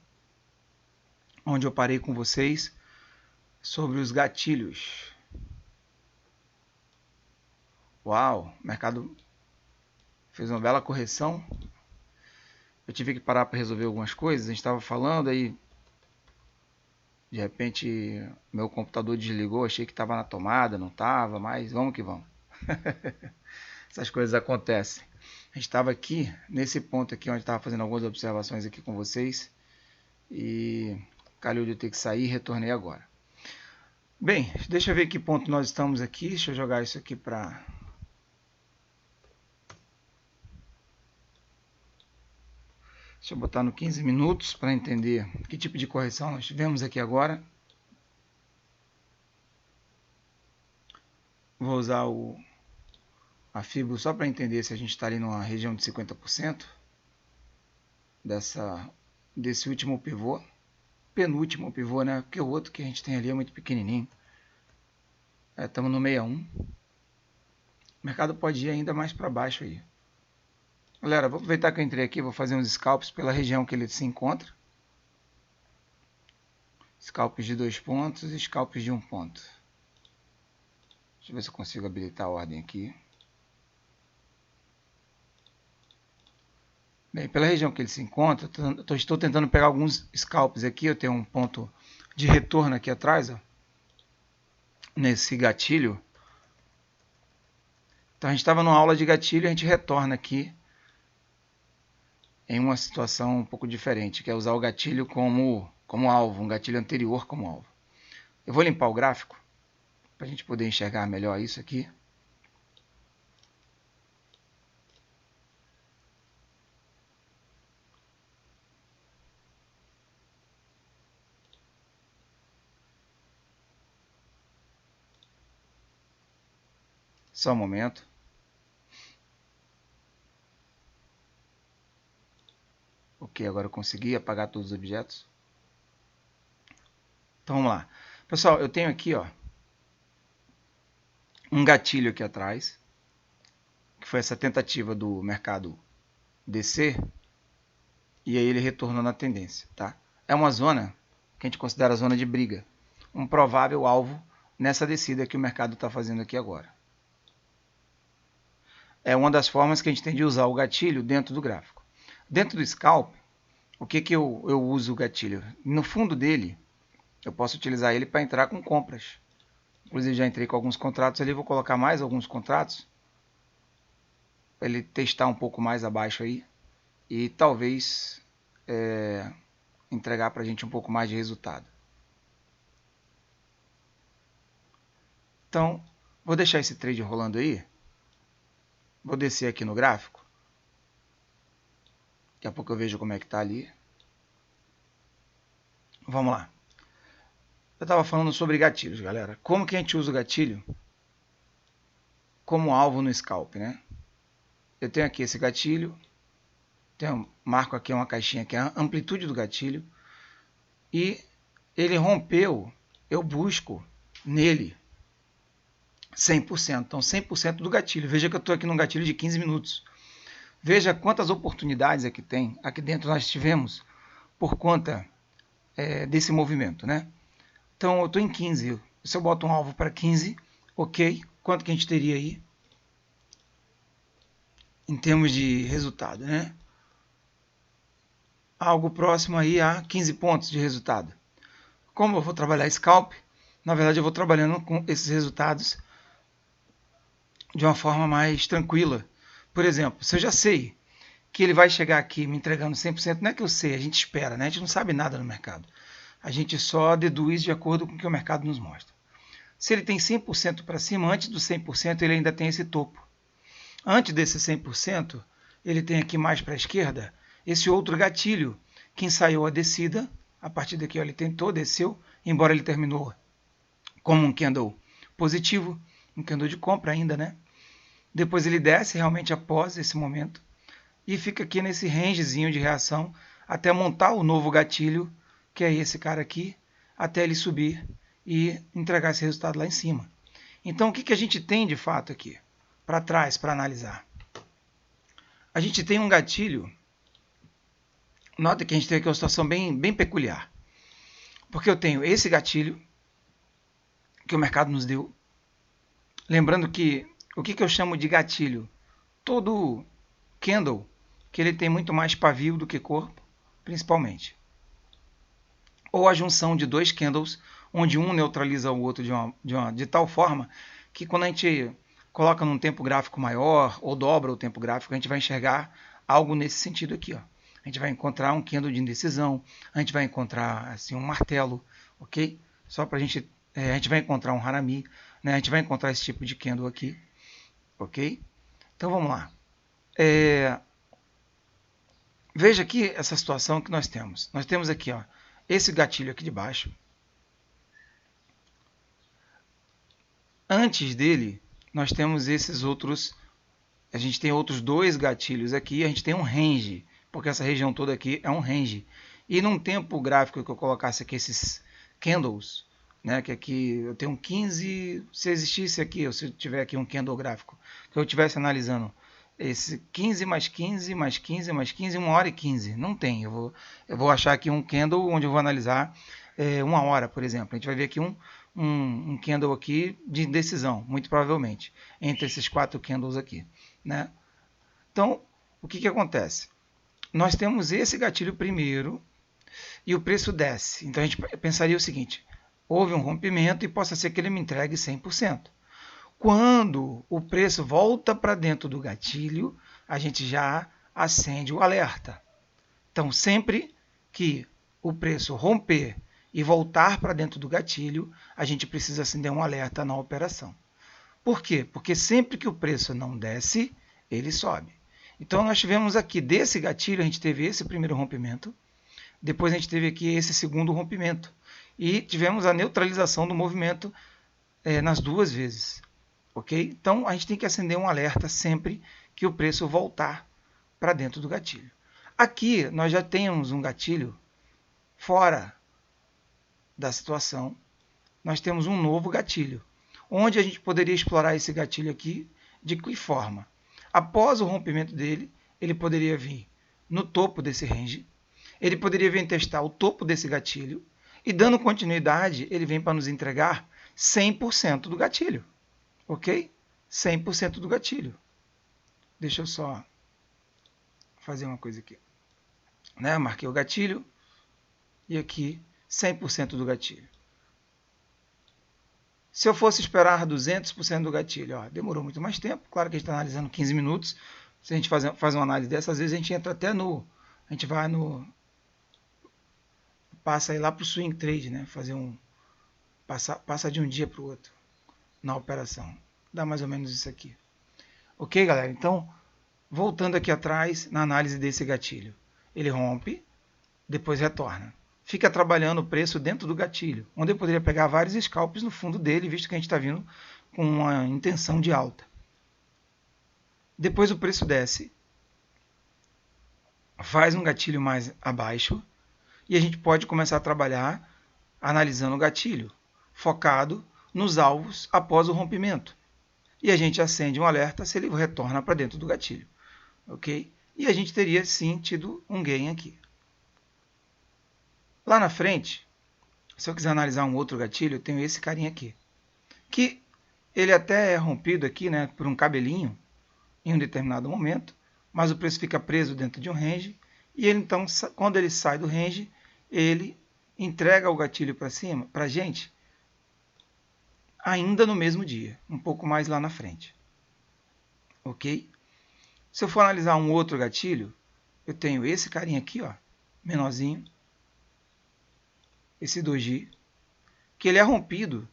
onde eu parei com vocês, sobre os gatilhos. Uau, o mercado fez uma bela correção. Eu tive que parar para resolver algumas coisas. A gente estava falando aí, de repente meu computador desligou, achei que estava na tomada, não estava, mas vamos que vamos. Essas coisas acontecem. A gente estava aqui, nesse ponto aqui, onde estava fazendo algumas observações aqui com vocês. E calhou de eu ter que sair e retornei agora. Bem, deixa eu ver que ponto nós estamos aqui. Deixa eu jogar isso aqui para... Deixa eu botar no 15 minutos para entender que tipo de correção nós tivemos aqui agora. Vou usar a Fibro só para entender se a gente está ali numa região de 50% desse último pivô. Penúltimo pivô, né? Porque o outro que a gente tem ali é muito pequenininho. Estamos no 61. O mercado pode ir ainda mais para baixo aí. Galera, vou aproveitar que eu entrei aqui, vou fazer uns scalps pela região que ele se encontra. Scalps de 2 pontos e scalps de 1 ponto. Deixa eu ver se eu consigo habilitar a ordem aqui. Bem, pela região que ele se encontra, estou tentando pegar alguns scalps aqui. Eu tenho um ponto de retorno aqui atrás, ó, nesse gatilho. Então a gente estava numa aula de gatilho, a gente retorna aqui em uma situação um pouco diferente, que é usar o gatilho como alvo, um gatilho anterior como alvo. Eu vou limpar o gráfico para a gente poder enxergar melhor isso aqui. Só um momento. Ok, agora eu consegui apagar todos os objetos. Então vamos lá. Pessoal, eu tenho aqui um gatilho aqui atrás, que foi essa tentativa do mercado descer, e aí ele retornou na tendência. Tá? É uma zona que a gente considera a zona de briga, um provável alvo nessa descida que o mercado está fazendo aqui agora. É uma das formas que a gente tem de usar o gatilho dentro do gráfico. Dentro do scalp, o que eu uso o gatilho? No fundo dele, eu posso utilizar ele para entrar com compras. Inclusive já entrei com alguns contratos ali, vou colocar mais alguns contratos para ele testar um pouco mais abaixo aí e talvez entregar para a gente um pouco mais de resultado. Então, vou deixar esse trade rolando aí. Vou descer aqui no gráfico. Daqui a pouco eu vejo como é que está ali. Vamos lá. Eu estava falando sobre gatilhos, galera. Como que a gente usa o gatilho como alvo no scalp, né? Eu tenho aqui esse gatilho. Marco aqui uma caixinha que é a amplitude do gatilho. E ele rompeu, eu busco nele 100%. Então 100% do gatilho. Veja que eu estou aqui num gatilho de 15 minutos. Veja quantas oportunidades aqui tem. Aqui dentro nós tivemos por conta desse movimento, né? Então eu estou em 15. Se eu boto um alvo para 15, ok. Quanto que a gente teria aí? Em termos de resultado, né? Algo próximo aí a 15 pontos de resultado. Como eu vou trabalhar scalp, na verdade eu vou trabalhando com esses resultados de uma forma mais tranquila. Por exemplo, se eu já sei que ele vai chegar aqui me entregando 100%, não é que eu sei, a gente espera, né? A gente não sabe nada no mercado. A gente só deduz de acordo com o que o mercado nos mostra. Se ele tem 100% para cima, antes do 100% ele ainda tem esse topo. Antes desse 100%, ele tem aqui mais para a esquerda esse outro gatilho que ensaiou a descida. A partir daqui ele tentou, desceu, embora ele terminou como um candle positivo, um candle de compra ainda, né? Depois ele desce realmente após esse momento e fica aqui nesse rangezinho de reação até montar o novo gatilho, que é esse cara aqui, até ele subir e entregar esse resultado lá em cima. Então o que a gente tem de fato aqui para trás para analisar? A gente tem um gatilho. Nota que a gente tem aqui uma situação bem peculiar. Porque eu tenho esse gatilho que o mercado nos deu. Lembrando que o que eu chamo de gatilho? Todo candle que ele tem muito mais pavio do que corpo, principalmente. Ou a junção de dois candles, onde um neutraliza o outro de tal forma que quando a gente coloca num tempo gráfico maior ou dobra o tempo gráfico, a gente vai enxergar algo nesse sentido aqui. Ó. A gente vai encontrar um candle de indecisão, a gente vai encontrar assim, um martelo, ok? Só para a gente vai encontrar um harami, né? A gente vai encontrar esse tipo de candle aqui, ok? Então vamos lá. Veja aqui essa situação que nós temos. Nós temos aqui, ó, esse gatilho aqui de baixo. Antes dele, nós temos esses outros. A gente tem outros dois gatilhos aqui. A gente tem um range, porque essa região toda aqui é um range. E num tempo gráfico que eu colocasse aqui esses candles, né, que aqui eu tenho um 15. Se existisse aqui, ou se eu tiver aqui um candle gráfico, que eu estivesse analisando esse 15 mais 15 mais 15 mais 15, 1 hora e 15. Não tem. Eu vou achar aqui um candle onde eu vou analisar 1 hora, por exemplo. A gente vai ver aqui um candle aqui de indecisão, muito provavelmente, entre esses 4 candles aqui. Né? Então, o que acontece? Nós temos esse gatilho primeiro e o preço desce. Então, a gente pensaria o seguinte, houve um rompimento e possa ser que ele me entregue 100%. Quando o preço volta para dentro do gatilho, a gente já acende o alerta. Então, sempre que o preço romper e voltar para dentro do gatilho, a gente precisa acender um alerta na operação. Por quê? Porque sempre que o preço não desce, ele sobe. Então, nós tivemos aqui, desse gatilho, a gente teve esse primeiro rompimento, depois a gente teve aqui esse segundo rompimento, e tivemos a neutralização do movimento nas duas vezes. ok? Então a gente tem que acender um alerta sempre que o preço voltar para dentro do gatilho. Aqui nós já temos um gatilho fora da situação. Nós temos um novo gatilho, onde a gente poderia explorar esse gatilho aqui de que forma? Após o rompimento dele, ele poderia vir no topo desse range, ele poderia vir testar o topo desse gatilho, e dando continuidade, ele vem para nos entregar 100% do gatilho, ok? 100% do gatilho. Deixa eu só fazer uma coisa aqui. Né? Marquei o gatilho, e aqui 100% do gatilho. Se eu fosse esperar 200% do gatilho, ó, demorou muito mais tempo. Claro que a gente está analisando 15 minutos. Se a gente faz uma análise dessa, às vezes a gente entra até no... A gente vai no... Passa aí lá para o swing trade, né? Fazer um... Passa de um dia para o outro na operação. Dá mais ou menos isso aqui. Ok, galera? Então, voltando aqui atrás na análise desse gatilho. Ele rompe, depois retorna. Fica trabalhando o preço dentro do gatilho, onde eu poderia pegar vários scalps no fundo dele, visto que a gente está vindo com uma intenção de alta. Depois o preço desce, faz um gatilho mais abaixo, e a gente pode começar a trabalhar analisando o gatilho, focado nos alvos após o rompimento. E a gente acende um alerta se ele retorna para dentro do gatilho. Ok? E a gente teria sim tido um gain aqui. Lá na frente, se eu quiser analisar um outro gatilho, eu tenho esse carinha aqui. Que ele até é rompido aqui, né, por um cabelinho em um determinado momento, mas o preço fica preso dentro de um range, e ele então, quando ele sai do range, ele entrega o gatilho para cima, para a gente, ainda no mesmo dia, um pouco mais lá na frente. Ok? Se eu for analisar um outro gatilho, eu tenho esse carinha aqui, ó, menorzinho, esse doji, que ele é rompido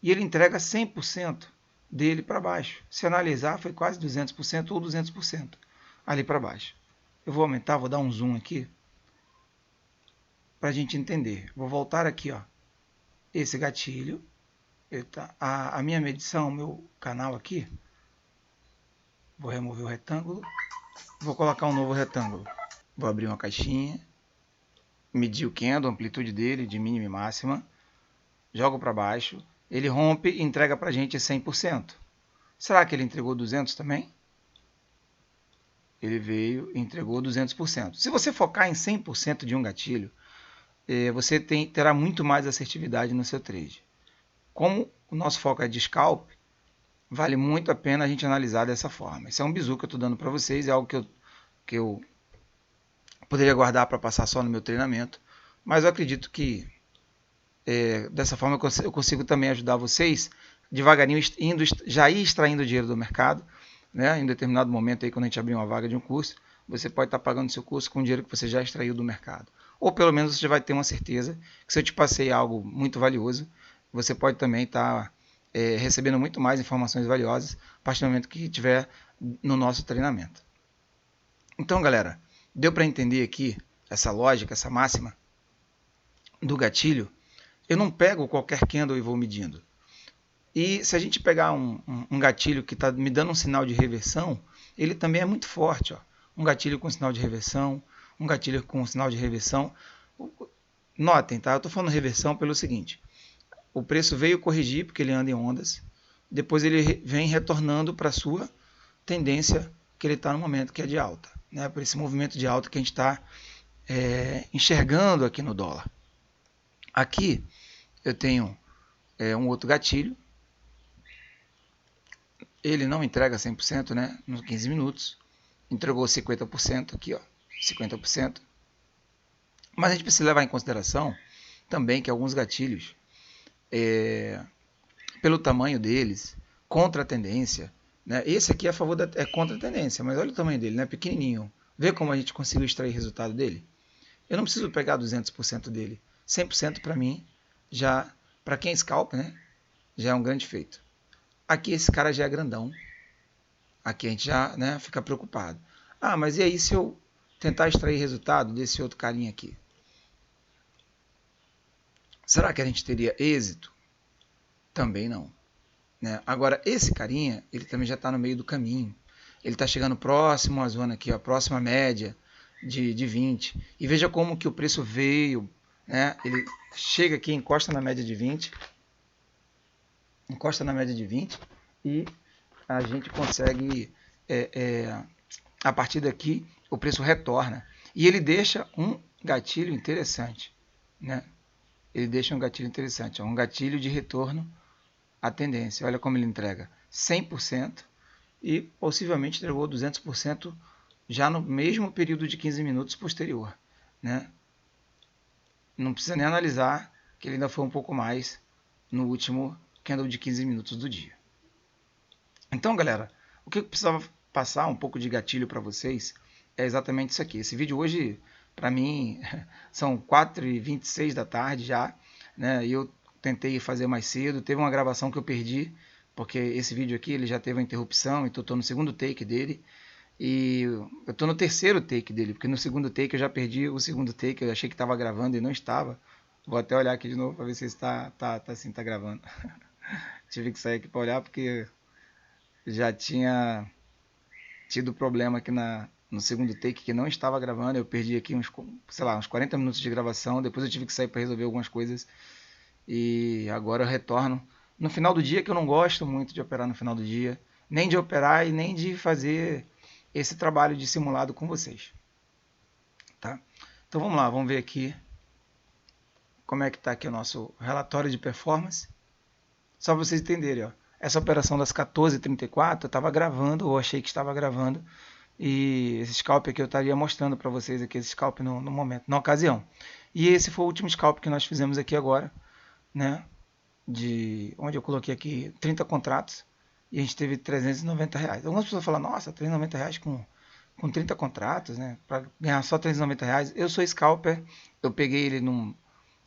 e ele entrega 100% dele para baixo. Se analisar, foi quase 200% ou 200% ali para baixo. Eu vou aumentar, vou dar um zoom aqui para a gente entender. Vou voltar aqui, ó, esse gatilho. A minha medição, meu canal aqui, vou remover o retângulo, vou colocar um novo retângulo. Vou abrir uma caixinha, medir o candle, a amplitude dele de mínima e máxima, jogo para baixo, ele rompe e entrega para a gente 100%. Será que ele entregou 200 também? Ele veio e entregou 200%. Se você focar em 100% de um gatilho, você terá muito mais assertividade no seu trade. Como o nosso foco é de scalp, vale muito a pena a gente analisar dessa forma. Isso é um bizu que eu estou dando para vocês, é algo que eu poderia guardar para passar só no meu treinamento, mas eu acredito que dessa forma eu consigo também ajudar vocês devagarinho, já ir extraindo dinheiro do mercado, né? Em determinado momento, aí, quando a gente abrir uma vaga de um curso, você pode estar pagando seu curso com o dinheiro que você já extraiu do mercado. Ou pelo menos você já vai ter uma certeza que se eu te passei algo muito valioso, você pode também estar recebendo muito mais informações valiosas a partir do momento que estiver no nosso treinamento. Então, galera, deu para entender aqui essa lógica, essa máxima do gatilho? Eu não pego qualquer candle e vou medindo. E se a gente pegar um gatilho que está me dando um sinal de reversão, ele também é muito forte. Ó. Um gatilho com sinal de reversão, um gatilho com sinal de reversão. Notem, tá? Eu estou falando reversão pelo seguinte. O preço veio corrigir porque ele anda em ondas. Depois ele vem retornando para a sua tendência que ele está no momento, que é de alta. Né? Por esse movimento de alta que a gente está enxergando aqui no dólar. Aqui eu tenho um outro gatilho. Ele não entrega 100%, né? Nos 15 minutos. Entregou 50% aqui, ó. 50%. Mas a gente precisa levar em consideração também que alguns gatilhos, pelo tamanho deles, contra a tendência, né? Esse aqui é a favor é contra a tendência, mas olha o tamanho dele, né? Pequenininho. Vê como a gente conseguiu extrair resultado dele? Eu não preciso pegar 200% dele. 100% para mim, já, para quem é scalp, né? Já é um grande feito. Aqui esse cara já é grandão. Aqui a gente já, né, fica preocupado. Ah, mas e aí se eu tentar extrair resultado desse outro carinha aqui? Será que a gente teria êxito? Também não. né? Agora, esse carinha, ele também já está no meio do caminho. Ele está chegando próximo à zona aqui, a próxima média de 20. E veja como que o preço veio, né? Ele chega aqui, encosta na média de 20, e a gente consegue, a partir daqui, o preço retorna. E ele deixa um gatilho interessante, né? Ele deixa um gatilho interessante, um gatilho de retorno à tendência. Olha como ele entrega 100% e possivelmente entregou 200% já no mesmo período de 15 minutos posterior, né? Não precisa nem analisar que ele ainda foi um pouco mais no último candle de 15 minutos do dia. Então, galera, o que eu precisava passar um pouco de gatilho para vocês é exatamente isso aqui. Esse vídeo hoje, para mim, são 4h26 da tarde já, né? E eu tentei fazer mais cedo. Teve uma gravação que eu perdi, porque esse vídeo aqui ele já teve uma interrupção, então eu estou no segundo take dele. E eu estou no terceiro take dele, porque no segundo take eu já perdi o segundo take, eu achei que estava gravando e não estava. Vou até olhar aqui de novo para ver se está tá gravando. Tive que sair aqui para olhar porque já tinha tido problema aqui no segundo take que não estava gravando. Eu perdi aqui uns 40 minutos de gravação, depois eu tive que sair para resolver algumas coisas. E agora eu retorno no final do dia, que eu não gosto muito de operar no final do dia, nem de operar e nem de fazer esse trabalho de simulado com vocês, tá? Então vamos lá, vamos ver aqui como é que está aqui o nosso relatório de performance. Só para vocês entenderem, ó, essa operação das 14h34 eu estava gravando, ou achei que estava gravando, e esse scalp aqui eu estaria mostrando para vocês aqui, esse scalp no momento, na ocasião. E esse foi o último scalp que nós fizemos aqui agora, né? Onde eu coloquei aqui 30 contratos e a gente teve R$390. Algumas pessoas falam, nossa, R$390 com 30 contratos, né? Para ganhar só R$390. Eu sou scalper, eu peguei ele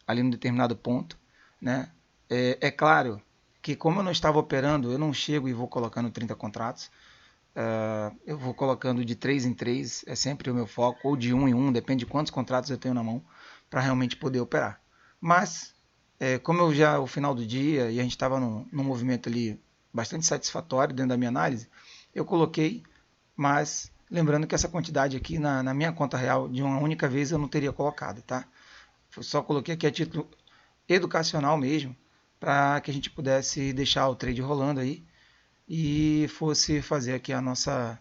ali num determinado ponto, né? É claro que como eu não estava operando, eu não chego e vou colocando 30 contratos. Eu vou colocando de 3 em 3, é sempre o meu foco, ou de 1 em 1, depende de quantos contratos eu tenho na mão, para realmente poder operar. Mas, como o final do dia, e a gente estava num movimento ali bastante satisfatório dentro da minha análise, eu coloquei, mas lembrando que essa quantidade aqui na minha conta real, de uma única vez, eu não teria colocado, tá? Eu só coloquei aqui a título educacional mesmo, para que a gente pudesse deixar o trade rolando aí, e fosse fazer aqui a nossa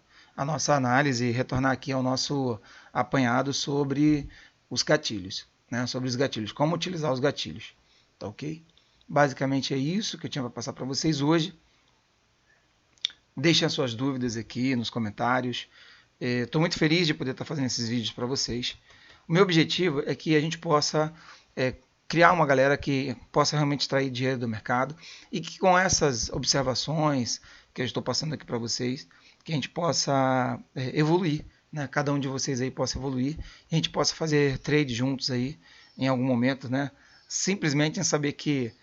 análise e retornar aqui ao nosso apanhado sobre os gatilhos, né? Sobre os gatilhos, como utilizar os gatilhos, tá ok? Basicamente é isso que eu tinha para passar para vocês hoje. Deixem as suas dúvidas aqui nos comentários. Estou muito feliz de poder estar fazendo esses vídeos para vocês. O meu objetivo é que a gente possa criar uma galera que possa realmente extrair dinheiro do mercado e que com essas observações que eu estou passando aqui para vocês, que a gente possa evoluir, né? Cada um de vocês aí possa evoluir, e a gente possa fazer trade juntos aí em algum momento, né? Simplesmente em saber que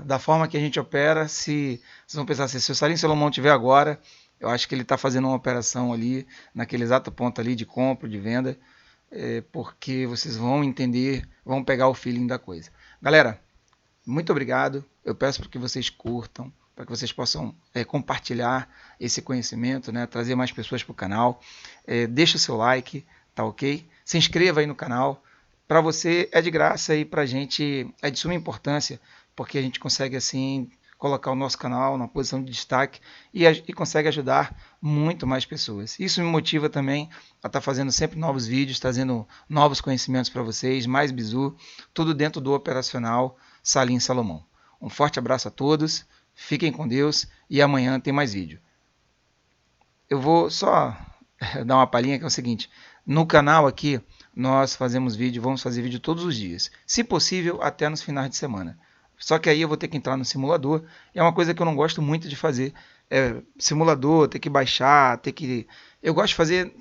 da forma que a gente opera, se vocês vão pensar assim, se o Salim Salomão tiver agora, eu acho que ele está fazendo uma operação ali, naquele exato ponto ali de compra, de venda, porque vocês vão entender, vão pegar o feeling da coisa. Galera, muito obrigado. Eu peço para que vocês curtam, para que vocês possam compartilhar esse conhecimento, né? Trazer mais pessoas para o canal. Deixa o seu like, tá ok? Se inscreva aí no canal. Para você é de graça e para a gente é de suma importância, porque a gente consegue assim colocar o nosso canal na posição de destaque e consegue ajudar muito mais pessoas. Isso me motiva também a estar fazendo sempre novos vídeos, trazendo novos conhecimentos para vocês, mais bizu, tudo dentro do operacional Salim Salomão. Um forte abraço a todos, fiquem com Deus e amanhã tem mais vídeo. Eu vou só dar uma palhinha que é o seguinte, no canal aqui nós fazemos vídeo, vamos fazer vídeo todos os dias, se possível até nos finais de semana. Só que aí eu vou ter que entrar no simulador, e é uma coisa que eu não gosto muito de fazer, simulador, ter que baixar, eu gosto de fazer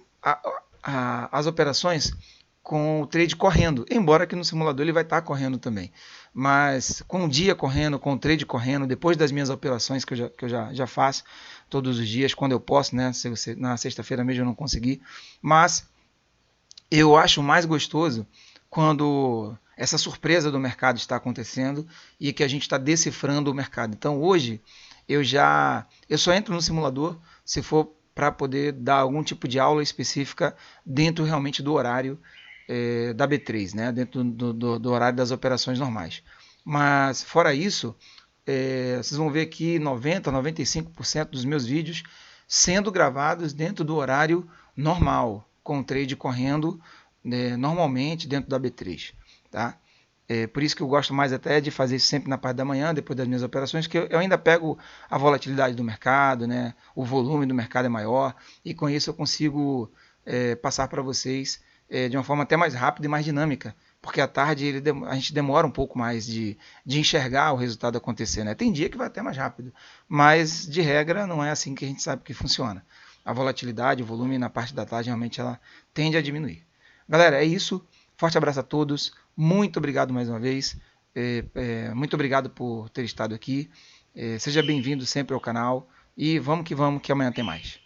as operações com o trade correndo, embora que no simulador ele vai estar correndo também, mas com o dia correndo, com o trade correndo, depois das minhas operações que eu já faço todos os dias, quando eu posso, né? Na sexta-feira mesmo eu não consegui, mas eu acho mais gostoso quando essa surpresa do mercado está acontecendo e que a gente está decifrando o mercado. Então hoje eu só entro no simulador se for para poder dar algum tipo de aula específica dentro realmente do horário da B3, né? Dentro do horário das operações normais. Mas fora isso, vocês vão ver aqui 90, 95% dos meus vídeos sendo gravados dentro do horário normal, com o trade correndo normalmente dentro da B3, tá? Por isso que eu gosto mais até de fazer isso sempre na parte da manhã, depois das minhas operações, que eu ainda pego a volatilidade do mercado, né? O volume do mercado é maior, e com isso eu consigo passar para vocês de uma forma até mais rápida e mais dinâmica, porque à tarde a gente demora um pouco mais de enxergar o resultado acontecer, né? Tem dia que vai até mais rápido, mas de regra não é assim que a gente sabe que funciona. A volatilidade, o volume na parte da tarde realmente ela tende a diminuir. Galera, é isso. Forte abraço a todos. Muito obrigado mais uma vez. Muito obrigado por ter estado aqui. Seja bem-vindo sempre ao canal. E vamos que amanhã tem mais.